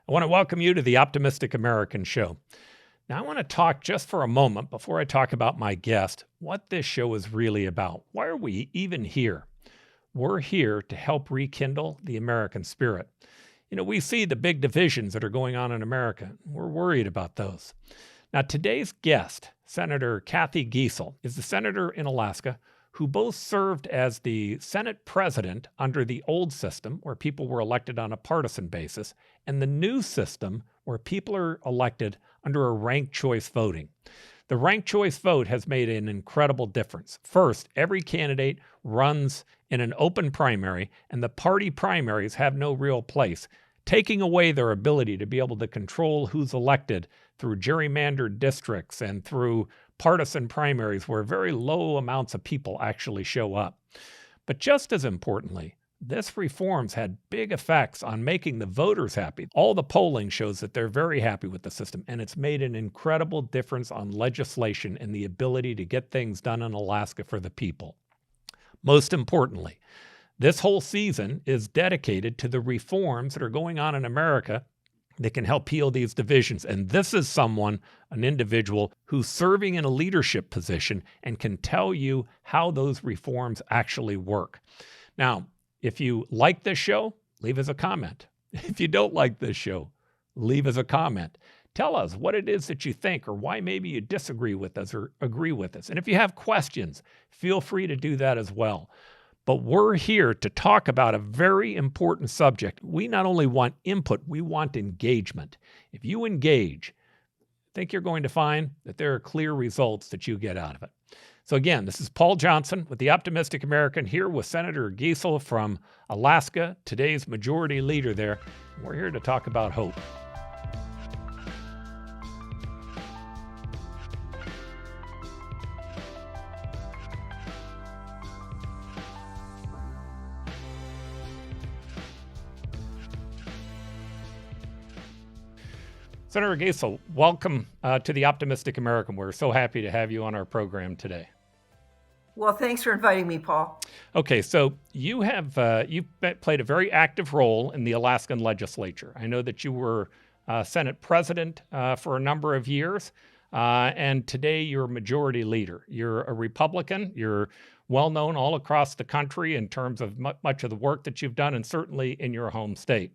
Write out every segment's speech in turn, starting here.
I want to welcome you to the Optimistic American Show. Now, I want to talk just for a moment before I talk about my guest, what this show is really about. Why are we even here? We're here to help rekindle the American spirit. You know, we see the big divisions that are going on in America. We're worried about those. Now, today's guest, Senator Cathy Giessel, is the senator in Alaska who both served as the Senate president under the old system, where people were elected on a partisan basis, and the new system, where people are elected under a ranked choice voting. The ranked choice vote has made an incredible difference. First, every candidate runs in an open primary, and the party primaries have no real place, taking away their ability to be able to control who's elected through gerrymandered districts and through partisan primaries where very low amounts of people actually show up. But just as importantly, this reform's had big effects on making the voters happy. All the polling shows that they're very happy with the system, and it's made an incredible difference on legislation and the ability to get things done in Alaska for the people. Most importantly, this whole season is dedicated to the reforms that are going on in America that can help heal these divisions. And this is someone, an individual, who's serving in a leadership position and can tell you how those reforms actually work. Now, if you like this show, leave us a comment. If you don't like this show, leave us a comment. Tell us what it is that you think or why maybe you disagree with us or agree with us. And if you have questions, feel free to do that as well. But we're here to talk about a very important subject. We not only want input, we want engagement. If you engage, I think you're going to find that there are clear results that you get out of it. So again, this is Paul Johnson with the Optimistic American here with Senator Giessel from Alaska, today's majority leader there. We're here to talk about hope. Senator Giessel, welcome to the Optimistic American. We're so happy to have you on our program today. Well, thanks for inviting me, Paul. Okay, so you have you've played a very active role in the Alaskan legislature. I know that you were Senate president for a number of years, and today you're majority leader. You're a Republican. You're well known all across the country in terms of much of the work that you've done, and certainly in your home state.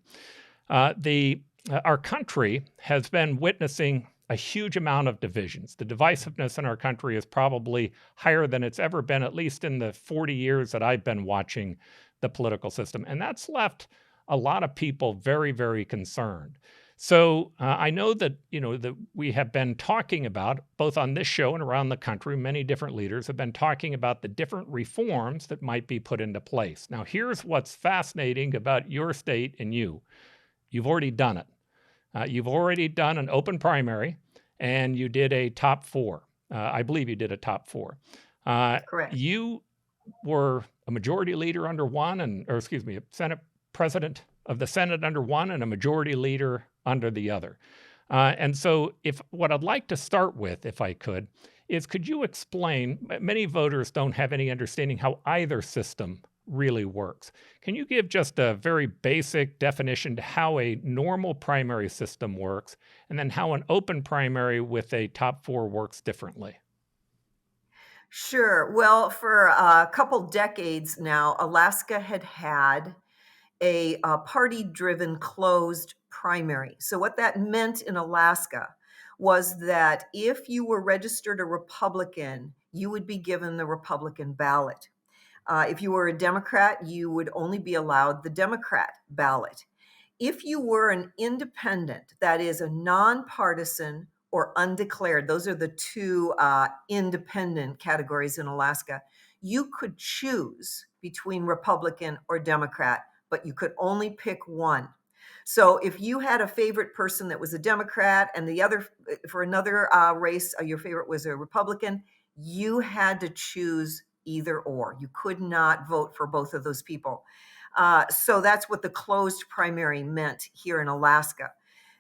Our country has been witnessing a huge amount of divisions. The divisiveness in our country is probably higher than it's ever been, at least in the 40 years that I've been watching the political system. And that's left a lot of people very, very concerned. So I know that, that we have been talking about, both on this show and around the country, many different leaders have been talking about the different reforms that might be put into place. Now, here's what's fascinating about your state and you. You've already done it. You've already done an open primary, and you did a top four. I believe you did a top four. Correct. You were a majority leader under one, a Senate president of the Senate under one, and a majority leader under the other. And so, what I'd like to start with, if I could you explain? Many voters don't have any understanding how either system really works. Can you give just a very basic definition to how a normal primary system works, and then how an open primary with a top four works differently? Sure. Well, for a couple decades now, Alaska had a party-driven closed primary. So what that meant in Alaska was that if you were registered a Republican, you would be given the Republican ballot. If you were a Democrat, you would only be allowed the Democrat ballot. If you were an independent, that is a nonpartisan or undeclared, those are the two independent categories in Alaska, you could choose between Republican or Democrat, but you could only pick one. So if you had a favorite person that was a Democrat and the other, for another race, your favorite was a Republican, you had to choose either or. You could not vote for both of those people. So that's what the closed primary meant here in Alaska.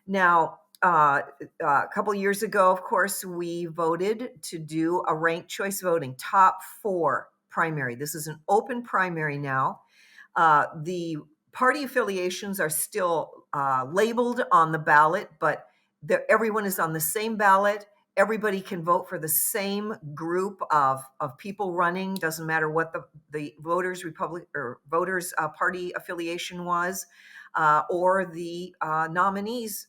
Now, a couple years ago, of course, we voted to do a ranked choice voting, top four primary. This is an open primary now. The party affiliations are still labeled on the ballot, but everyone is on the same ballot. Everybody can vote for the same group of people running. Doesn't matter what the voters party affiliation was, or the nominees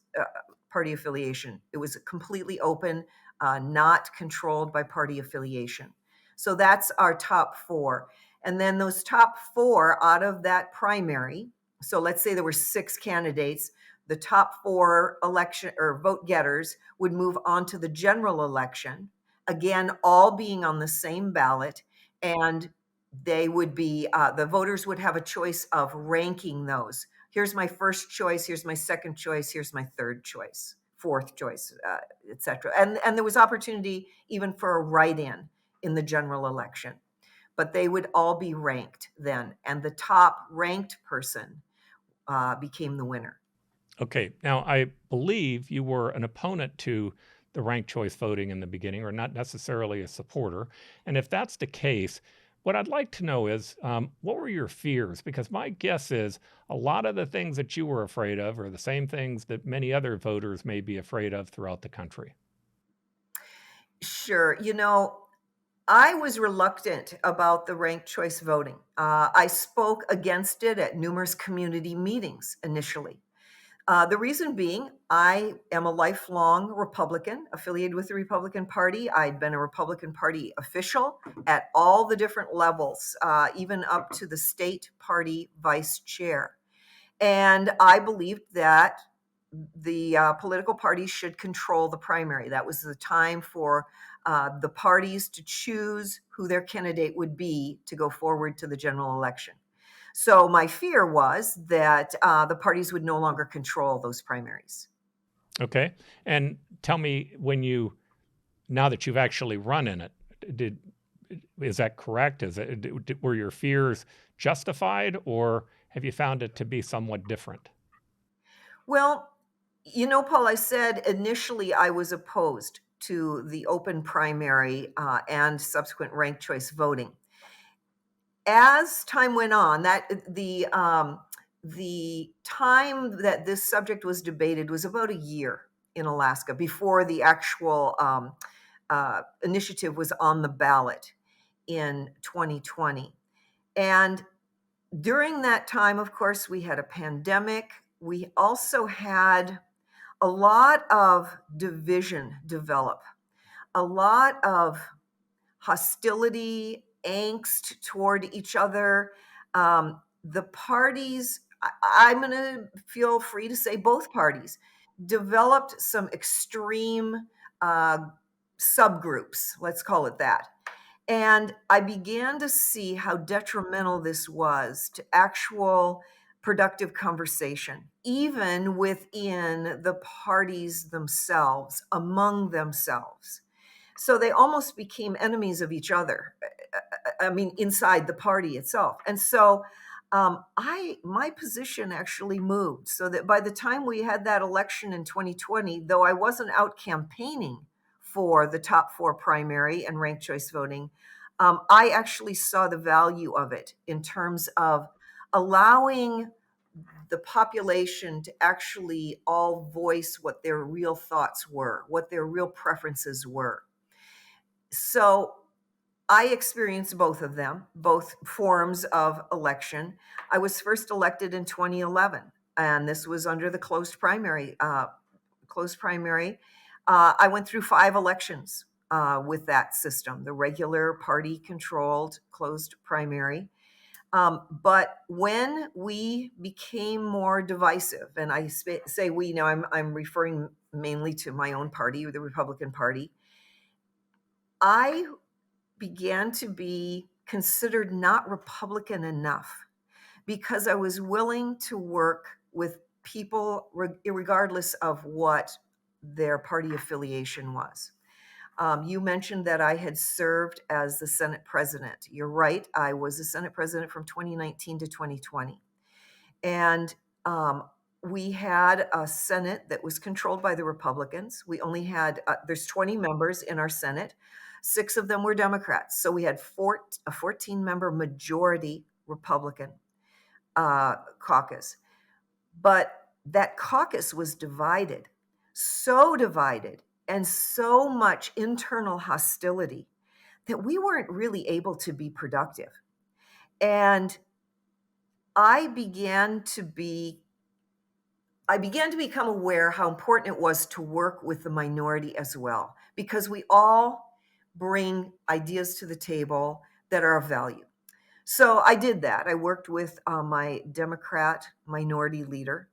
party affiliation. It was completely open, not controlled by party affiliation. So that's our top four. And then those top four out of that primary, so let's say there were 6 candidates, the top 4 election or vote getters would move on to the general election, again, all being on the same ballot. And they would be, the voters would have a choice of ranking those. Here's my first choice, here's my second choice, here's my third choice, fourth choice, etc. And there was opportunity even for a write-in the general election. But they would all be ranked then, and the top ranked person became the winner. Okay, now I believe you were an opponent to the ranked choice voting in the beginning, or not necessarily a supporter. And if that's the case, what I'd like to know is what were your fears? Because my guess is a lot of the things that you were afraid of are the same things that many other voters may be afraid of throughout the country. Sure. I was reluctant about the ranked choice voting. I spoke against it at numerous community meetings initially. The reason being, I am a lifelong Republican, affiliated with the Republican Party. I'd been a Republican Party official at all the different levels, even up to the state party vice chair. And I believed that the political parties should control the primary. That was the time for the parties to choose who their candidate would be to go forward to the general election. So my fear was that the parties would no longer control those primaries. Okay, and tell me now that you've actually run in it, did is that correct? Were your fears justified, or have you found it to be somewhat different? Well, Paul, I said initially I was opposed to the open primary and subsequent ranked choice voting. As time went on, the time that this subject was debated was about a year in Alaska before the actual initiative was on the ballot in 2020. And during that time, of course, we had a pandemic. We also had a lot of division develop, a lot of hostility, angst toward each other. The parties, I'm going to feel free to say both parties, developed some extreme uh, subgroups, let's call it that. And I began to see how detrimental this was to actual productive conversation, even within the parties themselves, among themselves. So they almost became enemies of each other. I mean, inside the party itself. And so my position actually moved so that by the time we had that election in 2020, though I wasn't out campaigning for the top 4 primary and ranked choice voting, I actually saw the value of it in terms of allowing the population to actually all voice what their real thoughts were, what their real preferences were. So I experienced both of them, both forms of election. I was first elected in 2011, and this was under the closed primary. I went through 5 elections with that system, the regular party-controlled closed primary. But when we became more divisive, and I say we now, I'm referring mainly to my own party, the Republican Party, I began to be considered not Republican enough because I was willing to work with people regardless of what their party affiliation was. You mentioned that I had served as the Senate president. You're right. I was the Senate president from 2019 to 2020. And we had a Senate that was controlled by the Republicans. We only had, there's 20 members in our Senate. 6 of them were Democrats. So we had a 14-member majority Republican. caucus. But that caucus was divided, so divided, and so much internal hostility that we weren't really able to be productive. And I began to be I began to become aware how important it was to work with the minority as well, because we all bring ideas to the table that are of value. So I did that. I worked with my Democrat minority leader.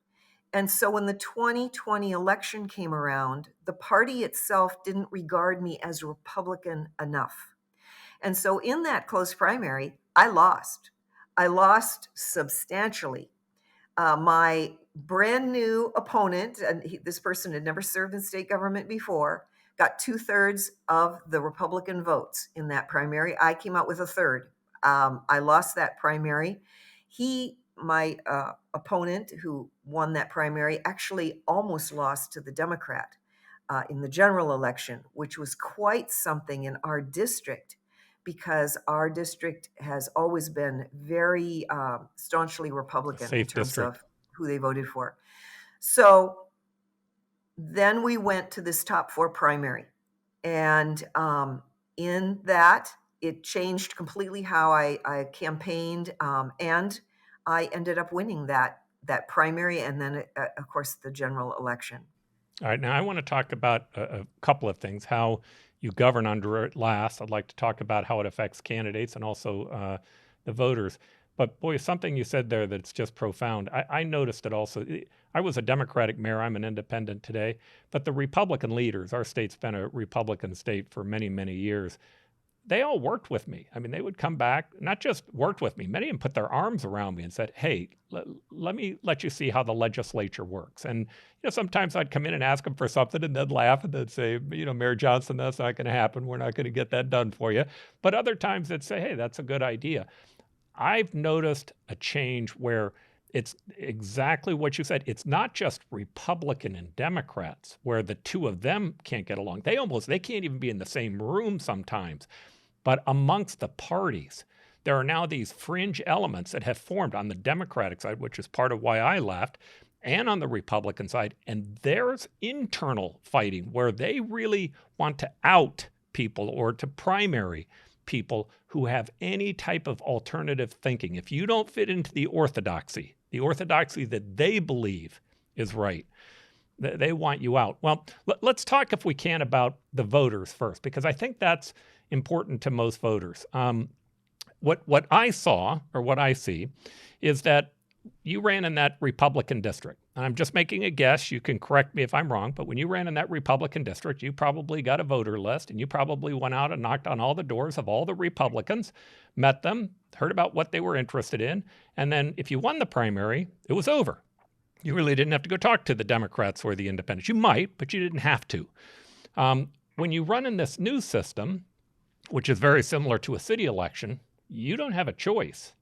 And so when the 2020 election came around, the party itself didn't regard me as Republican enough. And so in that close primary, I lost. I lost substantially. My brand new opponent, and this person had never served in state government before, got 2/3 of the Republican votes in that primary. I came out with a third. I lost that primary. My opponent who won that primary, actually almost lost to the Democrat in the general election, which was quite something in our district because our district has always been very staunchly A Republican in safe terms district. of who they voted for. So then we went to this top four primary. And in that, it changed completely how I campaigned. And I ended up winning that primary and then, of course, the general election. All right, now I want to talk about a couple of things, how you govern under it last. I'd like to talk about how it affects candidates and also the voters. But boy, something you said there that's just profound. I noticed it also. I was a Democratic mayor. I'm an independent today. But the Republican leaders, our state's been a Republican state for many, many years. They all worked with me. I mean, they would come back, not just worked with me, many of them put their arms around me and said, hey, let me let you see how the legislature works. And, sometimes I'd come in and ask them for something and they'd laugh and they'd say, Mayor Johnson, that's not going to happen. We're not going to get that done for you. But other times they'd say, hey, that's a good idea. I've noticed a change where it's exactly what you said. It's not just Republican and Democrats where the two of them can't get along. They can't even be in the same room sometimes. But amongst the parties, there are now these fringe elements that have formed on the Democratic side, which is part of why I left, and on the Republican side. And there's internal fighting where they really want to out people or to primary people who have any type of alternative thinking. If you don't fit into the orthodoxy that they believe is right, they want you out. Well, let's talk, if we can, about the voters first, because I think that's important to most voters. What I saw, or what I see, is that you ran in that Republican district. I'm just making a guess. You can correct me if I'm wrong, but when you ran in that Republican district, you probably got a voter list and you probably went out and knocked on all the doors of all the Republicans, met them, heard about what they were interested in, and then if you won the primary, it was over. You really didn't have to go talk to the Democrats or the independents. You might, but you didn't have to. When you run in this new system, which is very similar to a city election, you don't have a choice.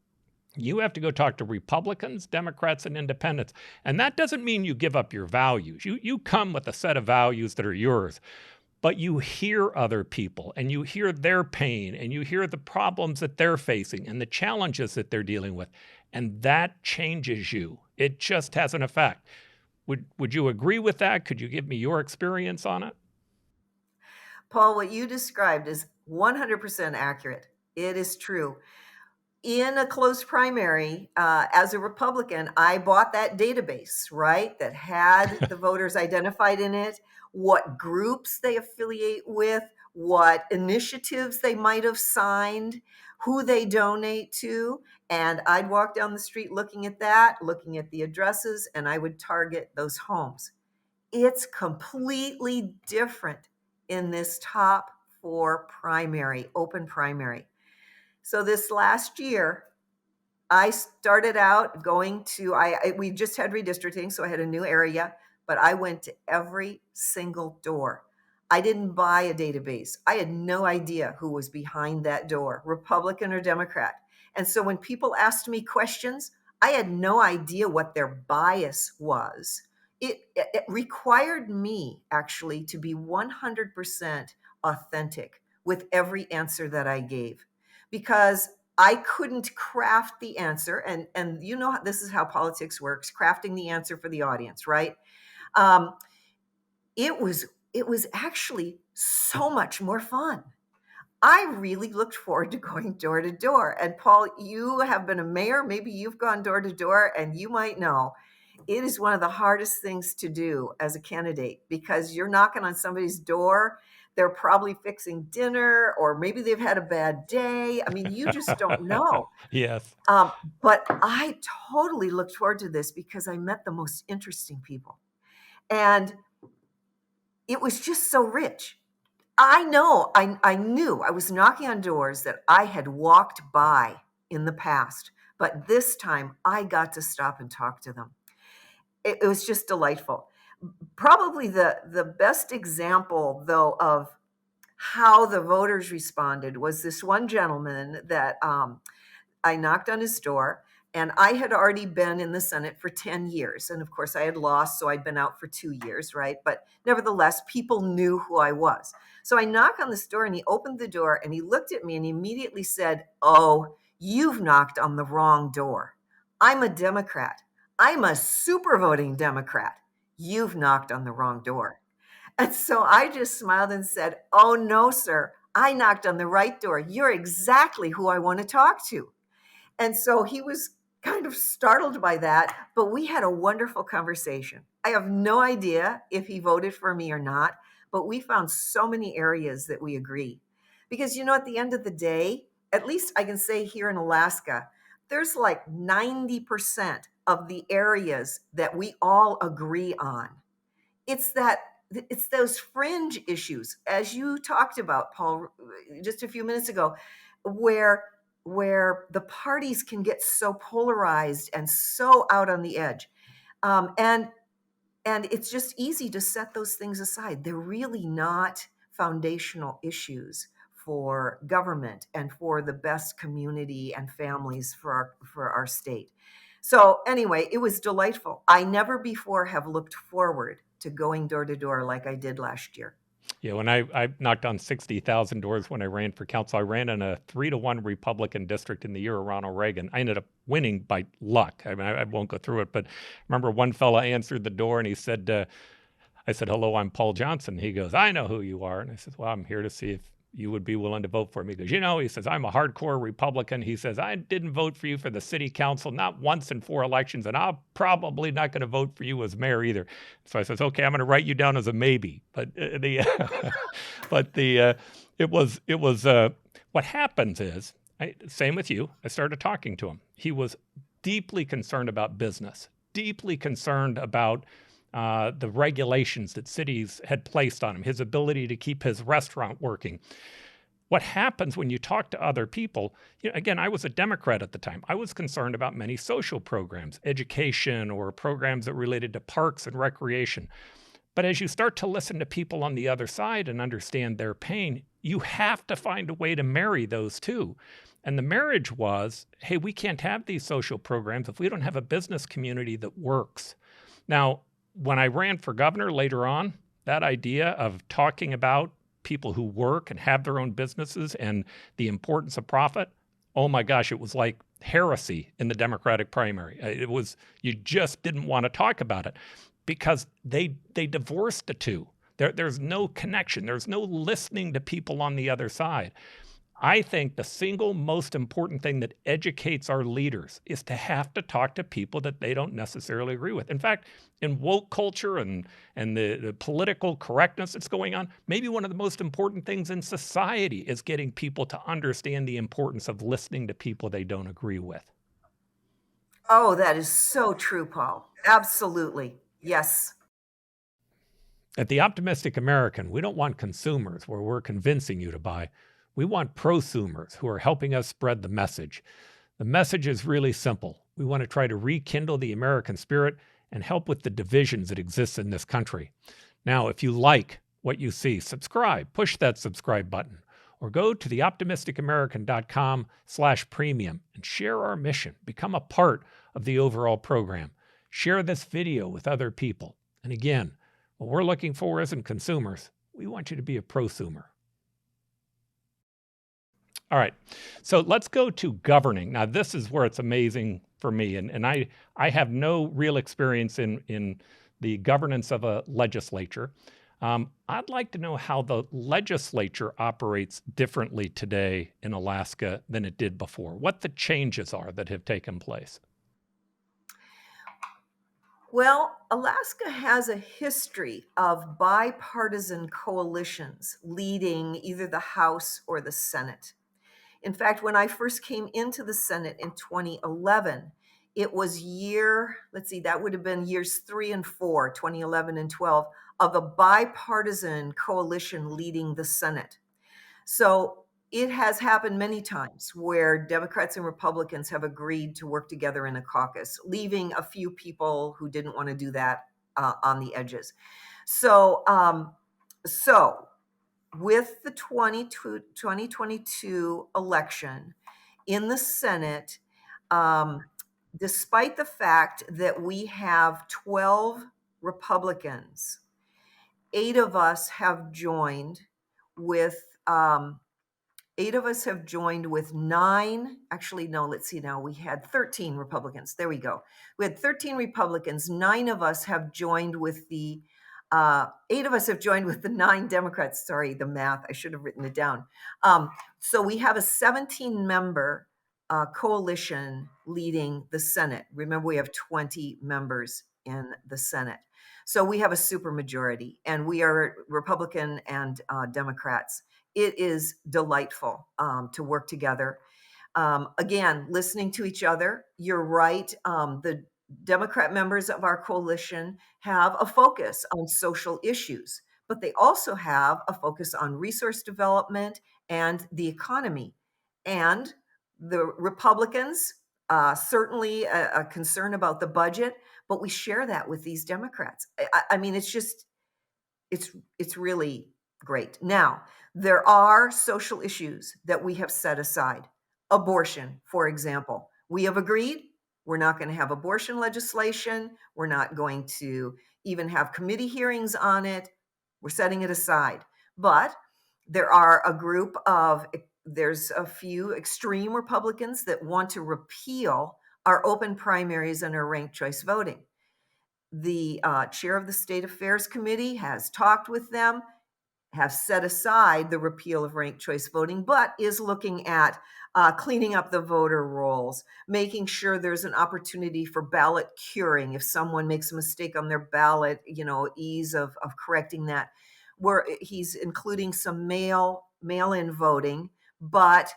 You have to go talk to Republicans, Democrats, and independents. And that doesn't mean you give up your values. You come with a set of values that are yours, but you hear other people and you hear their pain and you hear the problems that they're facing and the challenges that they're dealing with. And that changes you. It just has an effect. Would you agree with that? Could you give me your experience on it? Paul, what you described is 100% accurate. It is true. In a close primary, as a Republican, I bought that database, right, that had the voters identified in it, what groups they affiliate with, what initiatives they might have signed, who they donate to. And I'd walk down the street looking at that, looking at the addresses, and I would target those homes. It's completely different in this top four primary, open primary. So this last year, I started out going to we just had redistricting, so I had a new area, but I went to every single door. I didn't buy a database. I had no idea who was behind that door, Republican or Democrat. And so when people asked me questions, I had no idea what their bias was. It required me actually to be 100% authentic with every answer that I gave because I couldn't craft the answer, and you know this is how politics works, crafting the answer for the audience, right? Um, it was it was actually so much more fun. I really looked forward to going door to door. And Paul, you have been a mayor, maybe you've gone door to door, and you might know it is one of the hardest things to do as a candidate because you're knocking on somebody's door. They're probably fixing dinner, or maybe they've had a bad day. I mean, you just don't know. Yes. Um, but I totally looked forward to this because I met the most interesting people. And it was just so rich. I knew I was knocking on doors that I had walked by in the past, but this time I got to stop and talk to them. It was just delightful. Probably the best example, though, of how the voters responded was this one gentleman that I knocked on his door, and I had already been in the Senate for 10 years. And of course, I had lost, so I'd been out for 2 years, right? But nevertheless, people knew who I was. So I knock on this door, and he opened the door, and he looked at me, and he immediately said, "Oh, you've knocked on the wrong door. I'm a Democrat. I'm a super voting Democrat. You've knocked on the wrong door." And so I just smiled and said, "Oh, no, sir. I knocked on the right door. You're exactly who I want to talk to." And so he was kind of startled by that, but we had a wonderful conversation. I have no idea if he voted for me or not, but we found so many areas that we agree. Because, at the end of the day, at least I can say here in Alaska, there's like 90% of the areas that we all agree on. It's that it's those fringe issues, as you talked about, Paul, just a few minutes ago, where the parties can get so polarized and so out on the edge. And it's just easy to set those things aside. They're really not foundational issues for government and for the best community and families for our state. So anyway, it was delightful. I never before have looked forward to going door to door like I did last year. Yeah, when I knocked on 60,000 doors when I ran for council, I ran in a 3-to-1 Republican district in the year of Ronald Reagan. I ended up winning by luck. I mean, I won't go through it, but I remember one fella answered the door and he said, I said, "Hello, I'm Paul Johnson." He goes, "I know who you are." And I said, "Well, I'm here to see if you would be willing to vote for me." He goes, he says, "I'm a hardcore Republican." He says, "I didn't vote for you for the city council, not once in 4 elections, and I'm probably not going to vote for you as mayor either." So I says, "Okay, I'm going to write you down as a maybe." But what happens is, same with you. I started talking to him. He was deeply concerned about business, deeply concerned about the regulations that cities had placed on him, his ability to keep his restaurant working. What happens when you talk to other people, again, I was a Democrat at the time. I was concerned about many social programs, education, or programs that related to parks and recreation. But as you start to listen to people on the other side and understand their pain, you have to find a way to marry those two. And the marriage was, hey, we can't have these social programs if we don't have a business community that works. Now, when I ran for governor later on, that idea of talking about people who work and have their own businesses and the importance of profit, oh my gosh, it was like heresy in the Democratic primary. You just didn't want to talk about it because they divorced the two. There's no connection. There's no listening to people on the other side. I think the single most important thing that educates our leaders is to have to talk to people that they don't necessarily agree with. In fact, in woke culture and the political correctness that's going on, maybe one of the most important things in society is getting people to understand the importance of listening to people they don't agree with. Oh, that is so true, Paul. Absolutely. Yes. At the Optimistic American, we don't want consumers where we're convincing you to buy. We want prosumers who are helping us spread the message. The message is really simple. We want to try to rekindle the American spirit and help with the divisions that exist in this country. Now, if you like what you see, subscribe, push that subscribe button, or go to theoptimisticamerican.com/premium and share our mission. Become a part of the overall program. Share this video with other people. And again, what we're looking for isn't consumers. We want you to be a prosumer. All right. So let's go to governing. Now, this is where it's amazing for me. And I have no real experience in the governance of a legislature. I'd like to know how the legislature operates differently today in Alaska than it did before, what the changes are that have taken place. Well, Alaska has a history of bipartisan coalitions leading either the House or the Senate. In fact, when I first came into the Senate in 2011, it was that would have been years 3 and 4, 2011 and 12, of a bipartisan coalition leading the Senate. So it has happened many times where Democrats and Republicans have agreed to work together in a caucus, leaving a few people who didn't want to do that on the edges. So, so with the 2022 election in the Senate, despite the fact that we have 12 Republicans, 8 of us have joined with 9. Actually, no, let's see now. We had 13 Republicans. There we go. We had 13 Republicans. 9 of us have joined with 8 of us have joined with the 9 Democrats. Sorry, the math. I should have written it down. So we have a 17-member coalition leading the Senate. Remember, we have 20 members in the Senate. So we have a supermajority, and we are Republican and Democrats. It is delightful to work together. Again, listening to each other. You're right. The Democrat members of our coalition have a focus on social issues, but they also have a focus on resource development and the economy. And the Republicans, certainly a concern about the budget, but we share that with these Democrats. I mean, it's really great. Now, there are social issues that we have set aside. Abortion, for example. We have agreed we're not going to have abortion legislation. We're not going to even have committee hearings on it. We're setting it aside. But there's a few extreme Republicans that want to repeal our open primaries and our ranked choice voting. The chair of the State Affairs Committee has talked with them, have set aside the repeal of ranked choice voting, but is looking at cleaning up the voter rolls, making sure there's an opportunity for ballot curing. If someone makes a mistake on their ballot, ease of correcting that. He's including some mail-in voting, but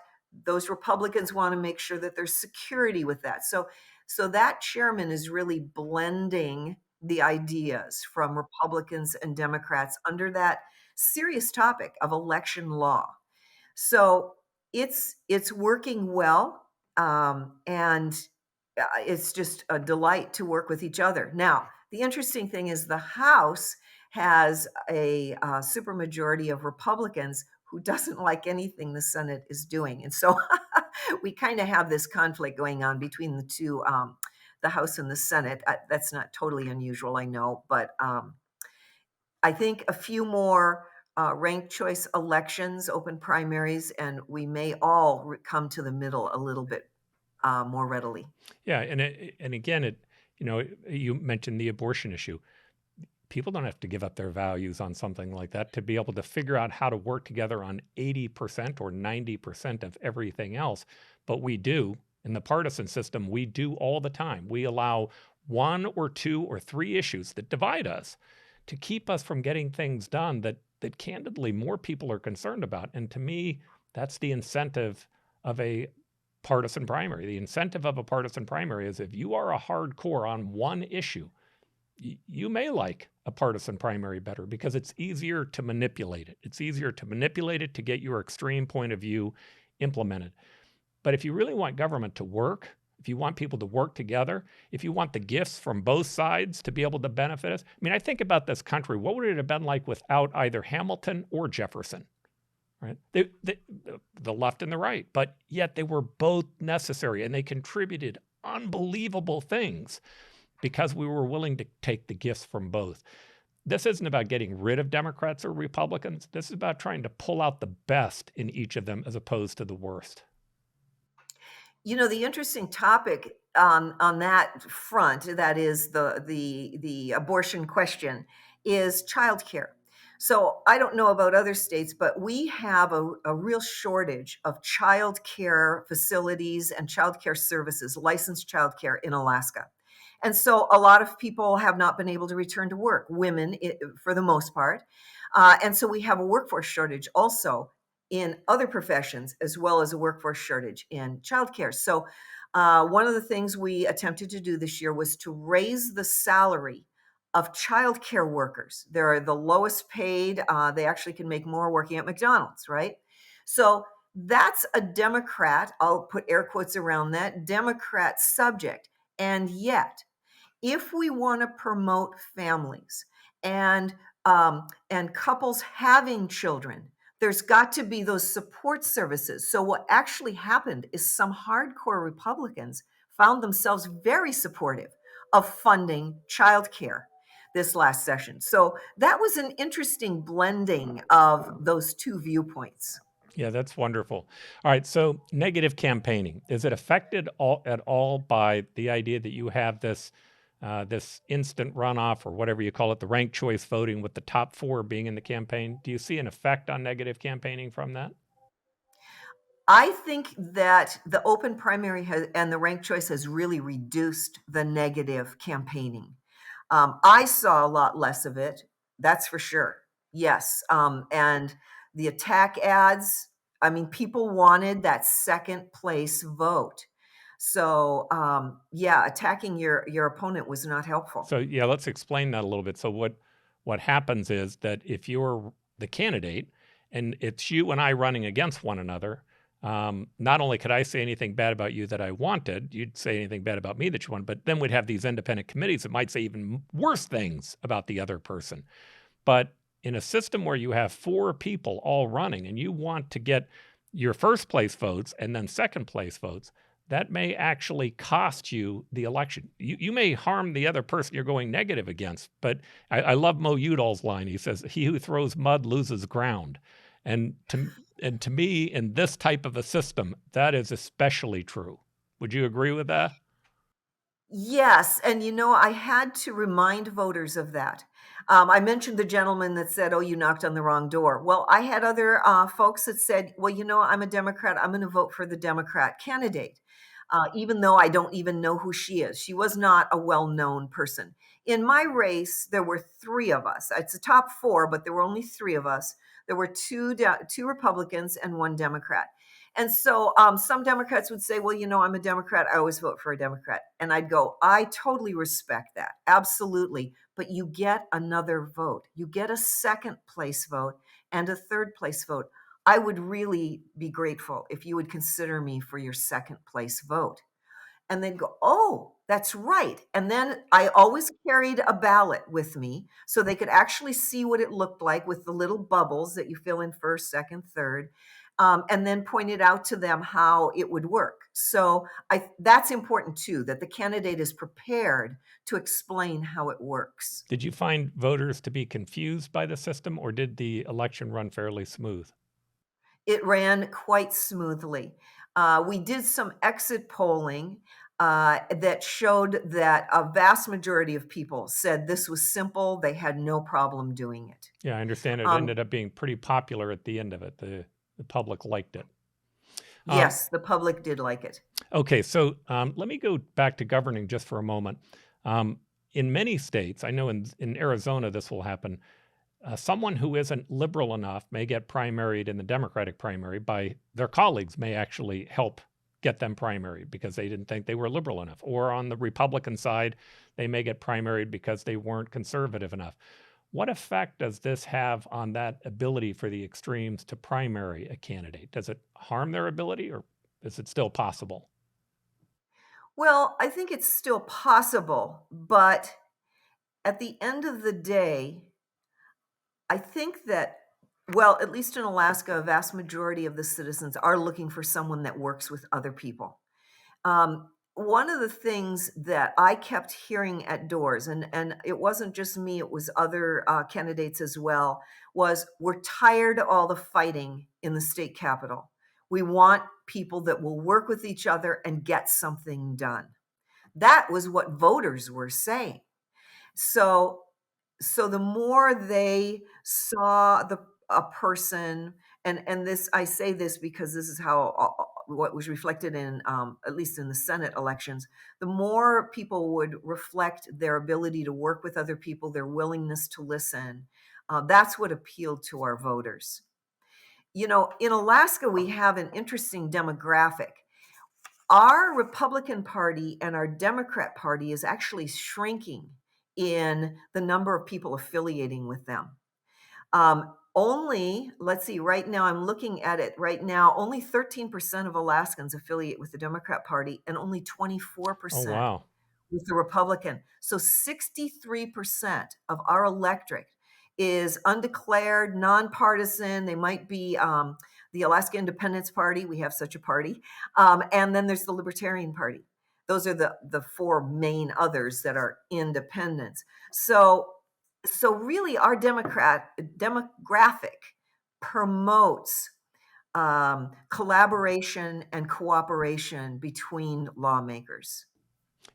those Republicans want to make sure that there's security with that. So that chairman is really blending the ideas from Republicans and Democrats under that serious topic of election law. So it's working well, and it's just a delight to work with each other. Now, the interesting thing is the House has a supermajority of Republicans who doesn't like anything the Senate is doing, and so we kind of have this conflict going on between the two, the House and the Senate. That's not totally unusual, I know, but I think a few more ranked choice elections, open primaries, and we may all come to the middle a little bit more readily. Yeah, and again, you mentioned the abortion issue. People don't have to give up their values on something like that to be able to figure out how to work together on 80% or 90% of everything else. But we do. In the partisan system, we do all the time. We allow 1 or 2 or 3 issues that divide us to keep us from getting things done that candidly more people are concerned about. And to me, that's the incentive of a partisan primary. The incentive of a partisan primary is if you are a hardcore on one issue, you may like a partisan primary better because it's easier to manipulate it. It's easier to manipulate it to get your extreme point of view implemented. But if you really want government to work, if you want people to work together, if you want the gifts from both sides to be able to benefit us, I mean, I think about this country. What would it have been like without either Hamilton or Jefferson? Right? The left and the right, but yet they were both necessary and they contributed unbelievable things because we were willing to take the gifts from both. this isn't about getting rid of Democrats or Republicans. This is about trying to pull out the best in each of them as opposed to the worst. The interesting topic on that front, that is the abortion question, is childcare. So I don't know about other states, but we have a real shortage of childcare facilities and childcare services, licensed childcare in Alaska. And so a lot of people have not been able to return to work, women for the most part. And so we have a workforce shortage also in other professions, as well as a workforce shortage in childcare. So, one of the things we attempted to do this year was to raise the salary of childcare workers. They're the lowest paid. They actually can make more working at McDonald's, right? So, that's a Democrat, I'll put air quotes around that, Democrat subject. And yet, if we want to promote families and and couples having children, there's got to be those support services. So what actually happened is some hardcore Republicans found themselves very supportive of funding childcare this last session. So that was an interesting blending of those two viewpoints. Yeah, that's wonderful. All right, so negative campaigning, is it affected at all by the idea that you have this instant runoff or whatever you call it, the ranked choice voting with the top four being in the campaign? Do you see an effect on negative campaigning from that? I think that the open primary and the ranked choice has really reduced the negative campaigning. I saw a lot less of it, that's for sure. Yes. And the attack ads, I mean, people wanted that second place vote. So, yeah, attacking your opponent was not helpful. So yeah, let's explain that a little bit. So what happens is that if you're the candidate and it's you and I running against one another, not only could I say anything bad about you that I wanted, you'd say anything bad about me that you wanted, but then we'd have these independent committees that might say even worse things about the other person. But in a system where you have four people all running and you want to get your first place votes and then second place votes, that may actually cost you the election. You may harm the other person you're going negative against. But I love Mo Udall's line. He says, "He who throws mud loses ground." And to me, in this type of a system, that is especially true. Would you agree with that? Yes, and I had to remind voters of that. I mentioned the gentleman that said, "Oh, you knocked on the wrong door." Well, I had other folks that said, "Well, I'm a Democrat. I'm going to vote for the Democrat candidate, even though I don't even know who she is." She was not a well-known person. In my race, there were three of us. It's a top four, but there were only three of us. There were two Republicans and one Democrat. And so some Democrats would say, "Well, I'm a Democrat. I always vote for a Democrat." And I'd go, "I totally respect that. Absolutely. But you get another vote. You get a second place vote and a third place vote. I would really be grateful if you would consider me for your second place vote." And they'd go, "Oh, that's right." And then I always carried a ballot with me so they could actually see what it looked like with the little bubbles that you fill in first, second, third, and then pointed out to them how it would work. So that's important too, that the candidate is prepared to explain how it works. Did you find voters to be confused by the system, or did the election run fairly smooth? It ran quite smoothly. We did some exit polling that showed that a vast majority of people said this was simple. They had no problem doing it. Yeah, I understand it Um, ended up being pretty popular at the end of it. The public liked it. Um, yes, the public did like it. okay, so let me go back to governing just for a moment. In many states, I know in Arizona this will happen. Someone who isn't liberal enough may get primaried in the Democratic primary by their colleagues, may actually help get them primaried because they didn't think they were liberal enough. Or on the Republican side, they may get primaried because they weren't conservative enough. What effect does this have on that ability for the extremes to primary a candidate? Does it harm their ability or is it still possible? Well, I think it's still possible, but at the end of the day, I think that, well, at least in Alaska, a vast majority of the citizens are looking for someone that works with other people. Um, one of the things that I kept hearing at doors, and it wasn't just me, it was other candidates as well, was we're tired of all the fighting in the state capitol. We want people that will work with each other and get something done. That was what voters were saying. So the more they saw a person, and this, I say this because this is how what was reflected in at least in the Senate elections, the more people would reflect their ability to work with other people, their willingness to listen. That's what appealed to our voters. In Alaska, we have an interesting demographic. Our Republican Party and our Democrat Party is actually shrinking in the number of people affiliating with them. Let's see, right now, I'm looking at it right now, only 13% of Alaskans affiliate with the Democrat Party and only Oh, 24% wow. with the Republican. So 63% of our electorate is undeclared, nonpartisan. They might be the Alaska Independence Party. We have such a party. And then there's the Libertarian Party. Those are the four main others that are independents. So really, our demographic promotes collaboration and cooperation between lawmakers.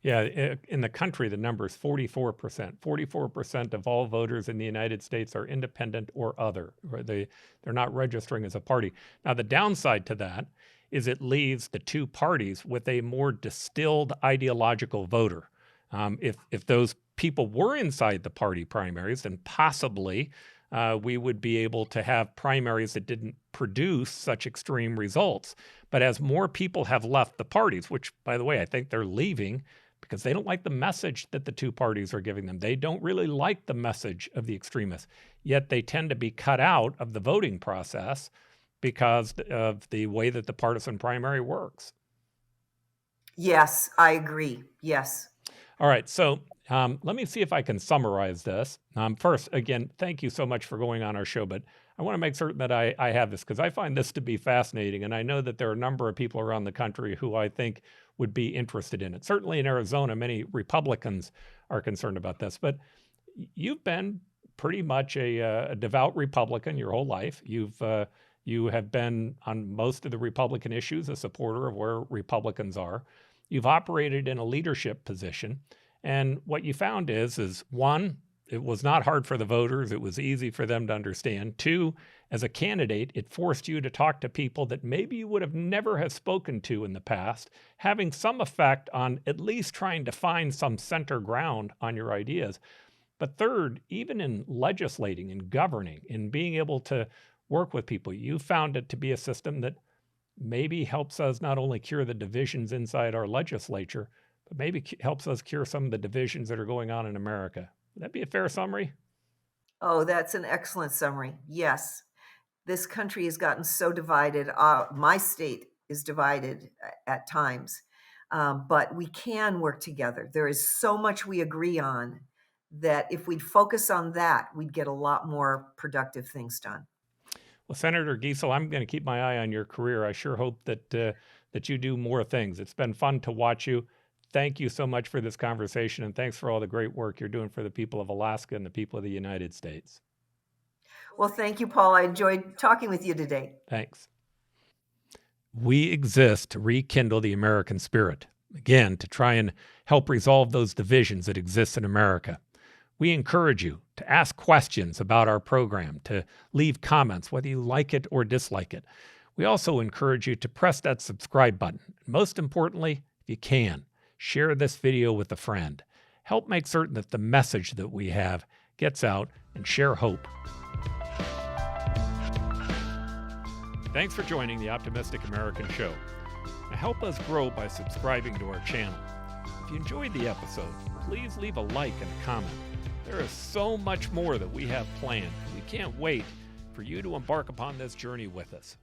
Yeah, in the country, the number is 44%. 44% of all voters in the United States are independent or other, or they're not registering as a party. Now, the downside to that is it leaves the two parties with a more distilled ideological voter. If those people were inside the party primaries, then possibly we would be able to have primaries that didn't produce such extreme results. But as more people have left the parties, which, by the way, I think they're leaving because they don't like the message that the two parties are giving them. They don't really like the message of the extremists, yet they tend to be cut out of the voting process because of the way that the partisan primary works. Yes, I agree. Yes. All right, so let me see if I can summarize this. First, again, thank you so much for going on our show, but I want to make certain that I have this because I find this to be fascinating, and I know that there are a number of people around the country who I think would be interested in it. Certainly in Arizona, many Republicans are concerned about this, but you've been pretty much a devout Republican your whole life. You have been on most of the Republican issues a supporter of where Republicans are. You've operated in a leadership position, and what you found is one, it was not hard for the voters. It was easy for them to understand. Two, as a candidate, it forced you to talk to people that maybe you would have never have spoken to in the past, having some effect on at least trying to find some center ground on your ideas. But third, even in legislating and governing and being able to work with people, you found it to be a system that maybe helps us not only cure the divisions inside our legislature, but maybe helps us cure some of the divisions that are going on in America. Would that be a fair summary? Oh, that's an excellent summary. Yes. This country has gotten so divided. My state is divided at times, but we can work together. There is so much we agree on that if we'd focus on that, we'd get a lot more productive things done. Well, Senator Giessel, I'm going to keep my eye on your career. I sure hope that you do more things. It's been fun to watch you. Thank you so much for this conversation, and thanks for all the great work you're doing for the people of Alaska and the people of the United States. Well, thank you, Paul. I enjoyed talking with you today. Thanks. We exist to rekindle the American spirit, again, to try and help resolve those divisions that exist in America. We encourage you to ask questions about our program, to leave comments, whether you like it or dislike it. We also encourage you to press that subscribe button. Most importantly, if you can, share this video with a friend. Help make certain that the message that we have gets out, and share hope. Thanks for joining the Optimistic American Show. Now help us grow by subscribing to our channel. If you enjoyed the episode, please leave a like and a comment. There is so much more that we have planned. We can't wait for you to embark upon this journey with us.